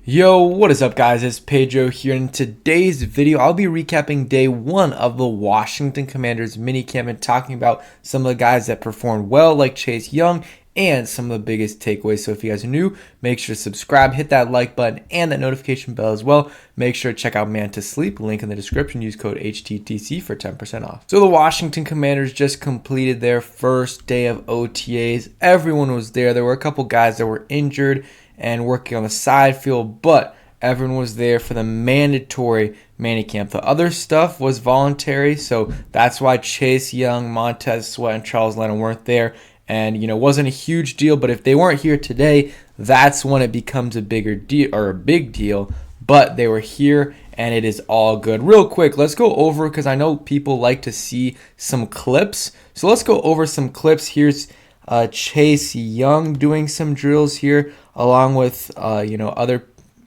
Yo, what is up guys? It's Pedro here. In today's video, I'll be recapping day one of the Washington Commanders minicamp and talking about some of the guys that performed well like Chase Young and some of the biggest takeaways. So if you guys are new, make sure to subscribe, hit that like button and that notification bell as well. Make sure to check out Man to Sleep, link in the description. Use code HTTC for 10% off. So the Washington Commanders just completed their first day of OTAs. Everyone was there. There were a couple guys that were injured and working on the side field, but everyone was there for the mandatory minicamp. The other stuff was voluntary, so that's why Chase Young, Montez Sweat, and Charles Leno weren't there. And wasn't a huge deal, but if they weren't here today, that's when it becomes a bigger deal or a big deal. But they were here, and it is all good. Real quick, let's go over, because I know people like to see some clips. So let's go over some clips. Here's Chase Young doing some drills here, along with other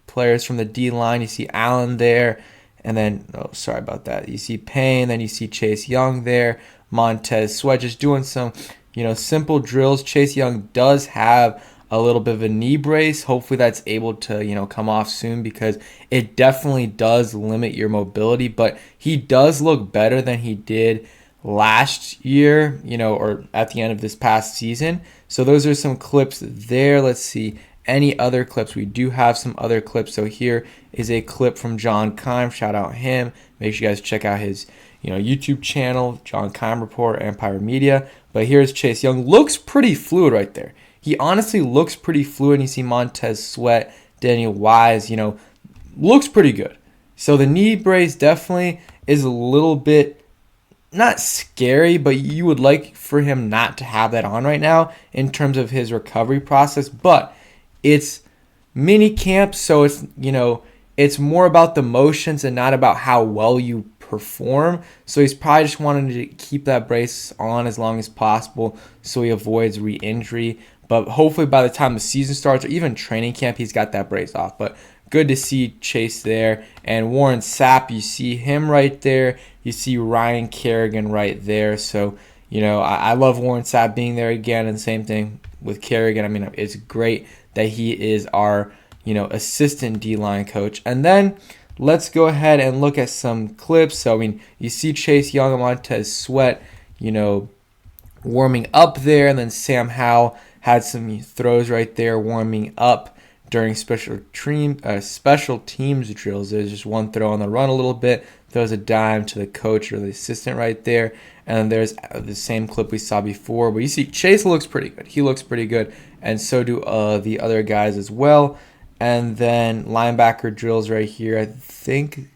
players from the D line. You see Allen there, and then sorry about that. You see Payne, then you see Chase Young there. Montez Sweat just doing some simple drills. Chase Young does have a little bit of a knee brace. Hopefully that's able to come off soon, because it definitely does limit your mobility. But he does look better than he did last year, or at the end of this past season. So those are some clips there. Let's see any other clips. We do have some other clips. So here is a clip from John Keim. Shout out him. Make sure you guys check out his YouTube channel, John Keim Report, Empire Media. But here's Chase Young. Looks pretty fluid right there. He honestly looks pretty fluid. You see Montez Sweat, Daniel Wise, looks pretty good. So the knee brace definitely is a little bit not scary, but you would like for him not to have that on right now in terms of his recovery process. But it's mini camp, so it's more about the motions and not about how well you perform. So he's probably just wanting to keep that brace on as long as possible so he avoids re-injury. But hopefully by the time the season starts, or even training camp, he's got that brace off. But good to see Chase there. And Warren Sapp, you see him right there. You see Ryan Kerrigan right there. So, I love Warren Sapp being there again. And same thing with Kerrigan. I mean, it's great that he is our, assistant D-line coach. And then let's go ahead and look at some clips. So, you see Chase Young and Montez Sweat, warming up there. And then Sam Howell had some throws right there warming up during special teams drills. There's just one throw on the run a little bit, throws a dime to the coach or the assistant right there. And then there's the same clip we saw before. But you see Chase looks pretty good. He looks pretty good. And so do the other guys as well. And then linebacker drills right here. I think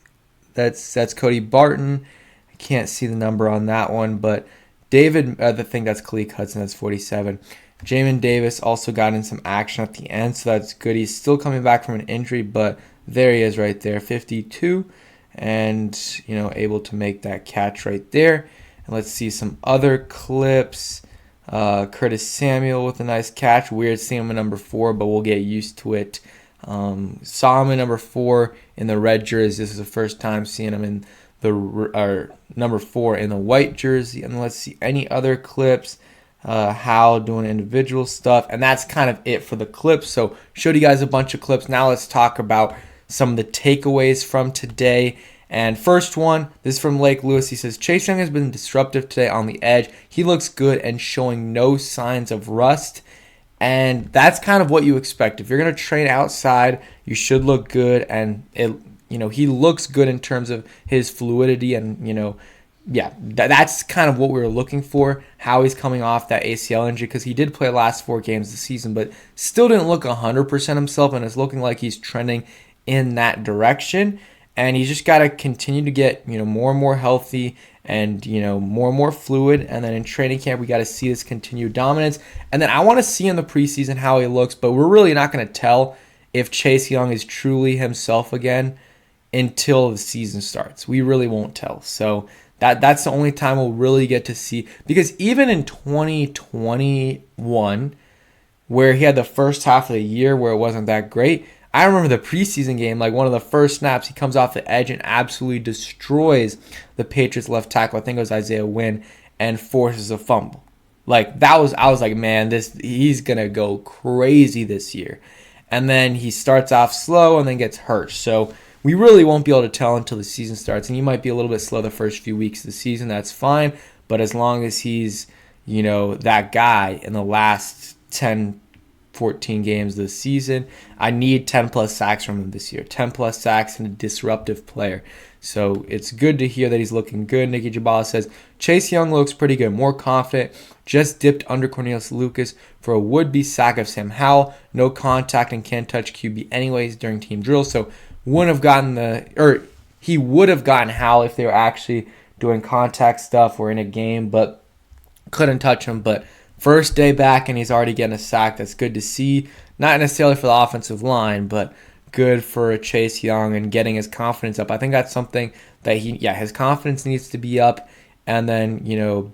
that's Cody Barton. I can't see the number on that one. But David, I think that's Khaleke Hudson. That's 47. Jamin Davis also got in some action at the end, so that's good. He's still coming back from an injury, but there he is right there, 52, and able to make that catch right there. And let's see some other clips. Curtis Samuel with a nice catch. Weird seeing him in number 4, but we'll get used to it. Saw him in number 4 in the red jersey. This is the first time seeing him in the number 4 in the white jersey. And let's see any other clips. How doing individual stuff, and that's kind of it for the clips. So showed you guys a bunch of clips. Now let's talk about some of the takeaways from today. And first one, this is from Lake Lewis. He says Chase Young has been disruptive today on the edge. He looks good and showing no signs of rust, and that's kind of what you expect. If you're going to train outside, you should look good, and he looks good in terms of his fluidity and yeah, that's kind of what we were looking for, how he's coming off that ACL injury, because he did play the last 4 games of the season, but still didn't look 100% himself, and it's looking like he's trending in that direction. And he's just got to continue to get more and more healthy and more and more fluid. And then in training camp, we got to see this continued dominance. And then I want to see in the preseason how he looks, but we're really not going to tell if Chase Young is truly himself again until the season starts. We really won't tell. So that's the only time we'll really get to see, because even in 2021, where he had the first half of the year where it wasn't that great, I remember the preseason game, like one of the first snaps, he comes off the edge and absolutely destroys the Patriots left tackle. I think it was Isaiah Wynn, and forces a fumble. Like I was like, man, he's gonna go crazy this year. and then he starts off slow and then gets hurt. So we really won't be able to tell until the season starts, and he might be a little bit slow the first few weeks of the season. That's fine, but as long as he's, that guy in the last 10, 14 games this season, I need 10 plus sacks from him this year. 10 plus sacks and a disruptive player. So it's good to hear that he's looking good. Nikki Jabala says, Chase Young looks pretty good, more confident, just dipped under Cornelius Lucas for a would-be sack of Sam Howell. No contact and can't touch QB anyways during team drills. So he would have gotten Howell if they were actually doing contact stuff or in a game, but couldn't touch him. But first day back and he's already getting a sack. That's good to see. Not necessarily for the offensive line, but good for Chase Young and getting his confidence up. I think that's something that his confidence needs to be up. And then,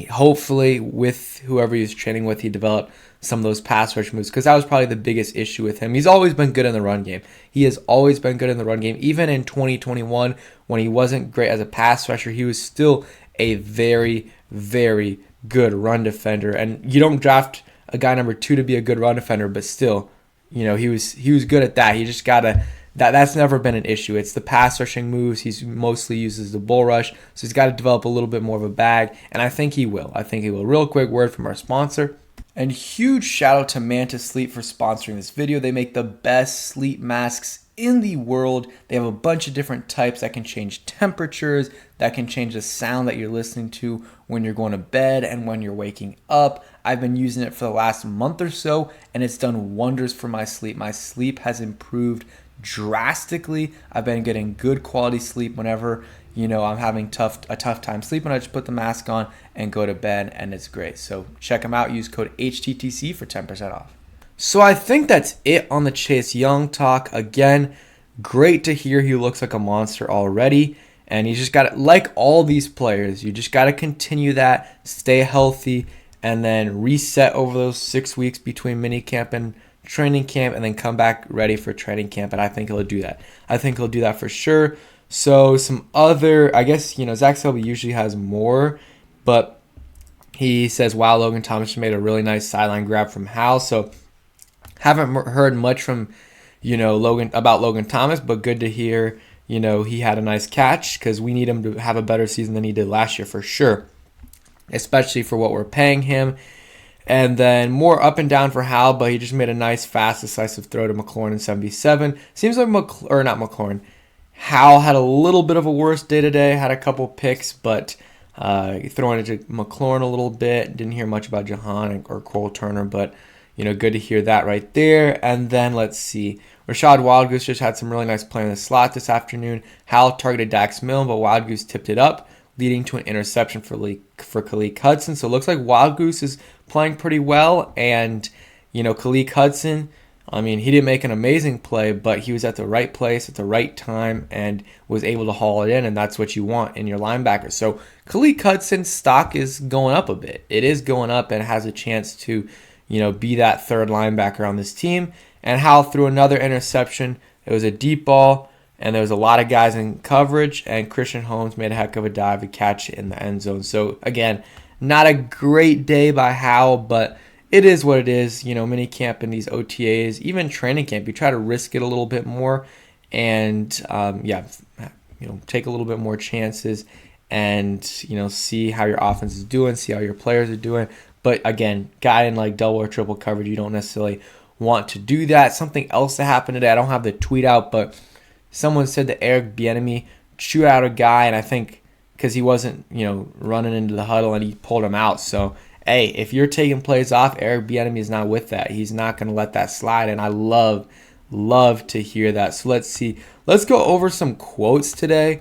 hopefully with whoever he's training with, he developed some of those pass rush moves, because that was probably the biggest issue with him. He's always been good in the run game. He has always been good in the run game. Even in 2021, when he wasn't great as a pass rusher, he was still a very, very good run defender. And you don't draft a guy number 2 to be a good run defender, but still, he was good at that. He just gotta that's never been an issue. It's the pass rushing moves. He mostly uses the bull rush, so he's got to develop a little bit more of a bag, and I think he will. Real quick word from our sponsor. And huge shout out to Mantis Sleep for sponsoring this video. They make the best sleep masks in the world. They have a bunch of different types that can change temperatures, that can change the sound that you're listening to when you're going to bed and when you're waking up. I've been using it for the last month or so, and it's done wonders for my sleep. My sleep has improved drastically. I've been getting good quality sleep whenever I'm having a tough time sleeping. I just put the mask on and go to bed, and it's great. So check them out. Use code HTTC for 10% off. So I think that's it on the Chase Young talk. Again, great to hear he looks like a monster already. And you just got to, like all these players, you just got to continue that, stay healthy, and then reset over those 6 weeks between minicamp and training camp, and then come back ready for training camp. And I think he'll do that. I think he'll do that for sure. So some other, I guess, Zach Selby usually has more, but he says, wow, Logan Thomas made a really nice sideline grab from Hal. So haven't heard much from, Logan Thomas, but good to hear, he had a nice catch, because we need him to have a better season than he did last year for sure, especially for what we're paying him. And then more up and down for Hal, but he just made a nice, fast, decisive throw to McLaurin in 77. Seems like Hal had a little bit of a worse day today, had a couple picks, but throwing it to McLaurin a little bit. Didn't hear much about Jahan or Cole Turner, but good to hear that right there. And then let's see. Rashad Wildgoose just had some really nice play in the slot this afternoon. Hal targeted Dax Milne, but Wildgoose tipped it up, leading to an interception for Khaleke Hudson. So it looks like Wildgoose is playing pretty well. And, Khaleke Hudson, he didn't make an amazing play, but he was at the right place at the right time and was able to haul it in, and that's what you want in your linebacker. So Khaleke Hudson's stock is going up a bit. It is going up and has a chance to, be that third linebacker on this team. And Hal threw another interception. It was a deep ball, and there was a lot of guys in coverage, and Christian Holmes made a heck of a dive to catch it in the end zone. So, again, not a great day by Hal, but it is what it is. Mini camp and these OTAs, even training camp, you try to risk it a little bit more and, take a little bit more chances and, see how your offense is doing, see how your players are doing. But, again, guy in like double or triple coverage, you don't necessarily want to do that. Something else that happened today, I don't have the tweet out, but someone said that Eric Bieniemy chewed out a guy, and I think because he wasn't, running into the huddle, and he pulled him out. So, hey, if you're taking plays off, Eric Bieniemy is not with that. He's not going to let that slide, and I love to hear that. So let's see. Let's go over some quotes today.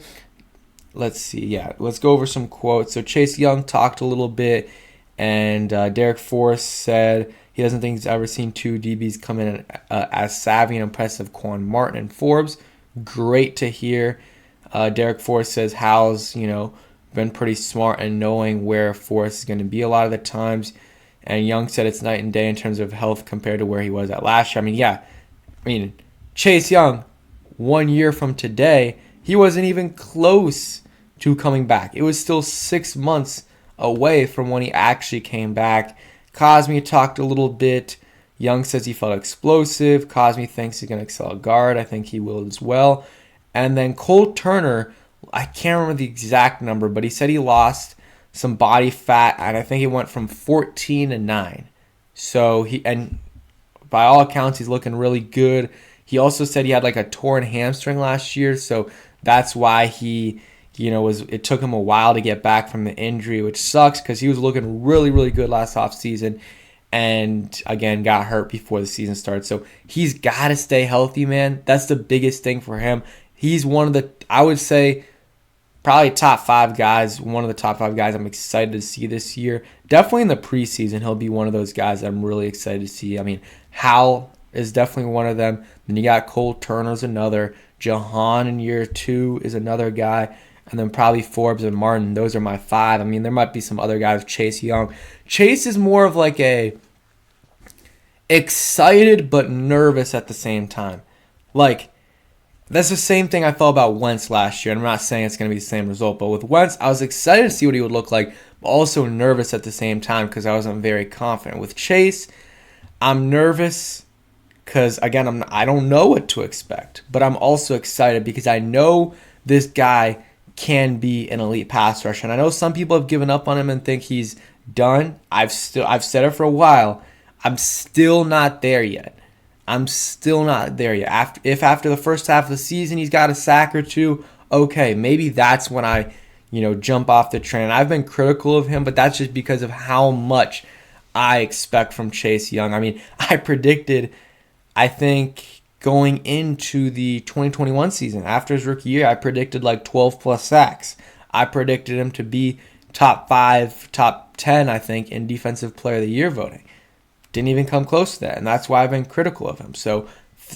Let's go over some quotes. So Chase Young talked a little bit, and Derek Forrest said he doesn't think he's ever seen two DBs come in as savvy and impressive Quan Martin and Forbes. Great to hear. Derek Forrest says Hal's, been pretty smart in knowing where Forrest is going to be a lot of the times. And Young said it's night and day in terms of health compared to where he was at last year. Chase Young, 1 year from today, he wasn't even close to coming back. It was still 6 months away from when he actually came back. Cosme talked a little bit, Young says he felt explosive. Cosme thinks he's going to excel at guard. I think he will as well. And then Cole Turner, I can't remember the exact number, but he said he lost some body fat, and I think he went from 14 to 9. So and by all accounts, he's looking really good. He also said he had like a torn hamstring last year, so that's why he, it took him a while to get back from the injury, which sucks because he was looking really, really good last offseason. And again, got hurt before the season started. So he's got to stay healthy, man. That's the biggest thing for him. He's one of the, I would say, probably top 5 guys, one of the top 5 guys I'm excited to see this year. Definitely in the preseason, he'll be one of those guys that I'm really excited to see. I mean, Hal is definitely one of them. Then you got Cole Turner's another. Jahan in year 2 is another guy. And then probably Forbes and Martin. Those are my 5. I mean, there might be some other guys. Chase Young. Chase is more of like a excited but nervous at the same time. Like, that's the same thing I felt about Wentz last year. And I'm not saying it's going to be the same result. But with Wentz, I was excited to see what he would look like. But also nervous at the same time because I wasn't very confident. With Chase, I'm nervous because, again, I don't know what to expect. But I'm also excited because I know this guy can be an elite pass rusher. And I know some people have given up on him and think he's done. I've said it for a while. I'm still not there yet. If after the first half of the season he's got a sack or 2, okay, maybe that's when I, jump off the train. I've been critical of him, but that's just because of how much I expect from Chase Young. I mean, I think going into the 2021 season, after his rookie year, I predicted like 12 plus sacks. I predicted him to be top 5, top 10, I think, in Defensive Player of the Year voting. Didn't even come close to that, and that's why I've been critical of him. So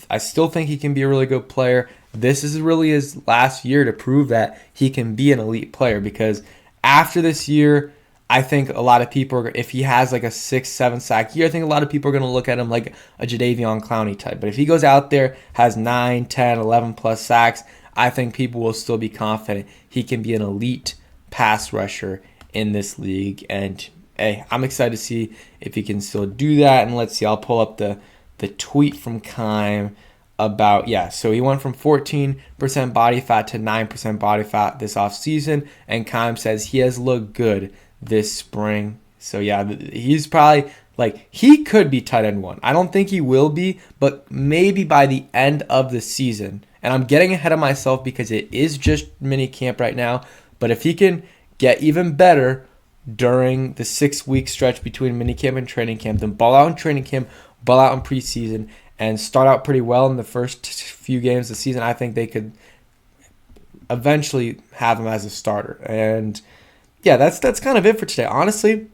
I still think he can be a really good player. This is really his last year to prove that he can be an elite player, because after this year, I think a lot of people, if he has like a 6-7 sack year, I think a lot of people are going to look at him like a Jadeveon Clowney type. But if he goes out there, has 9, 10, 11 plus sacks, I think people will still be confident he can be an elite pass rusher in this league. And hey, I'm excited to see if he can still do that. And let's see, I'll pull up the tweet from Kime about, so he went from 14% body fat to 9% body fat this offseason. And Kime says he has looked good this spring. So he's probably, he could be tight end 1. I don't think he will be, but maybe by the end of the season. And I'm getting ahead of myself because it is just mini camp right now. But if he can get even better during the 6-week stretch between minicamp and training camp, then ball out in training camp, ball out in preseason, and start out pretty well in the first few games of the season, I think they could eventually have him as a starter. And that's kind of it for today. Honestly,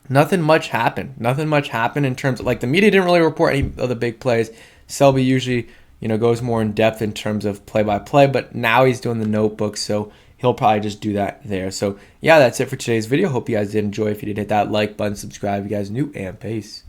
nothing much happened. Nothing much happened in terms of, the media didn't really report any of the big plays. Selby usually, goes more in depth in terms of play-by-play, but now he's doing the notebook, so he'll probably just do that there. So, that's it for today's video. Hope you guys did enjoy. If you did, hit that like button, subscribe if you guys are new, and peace.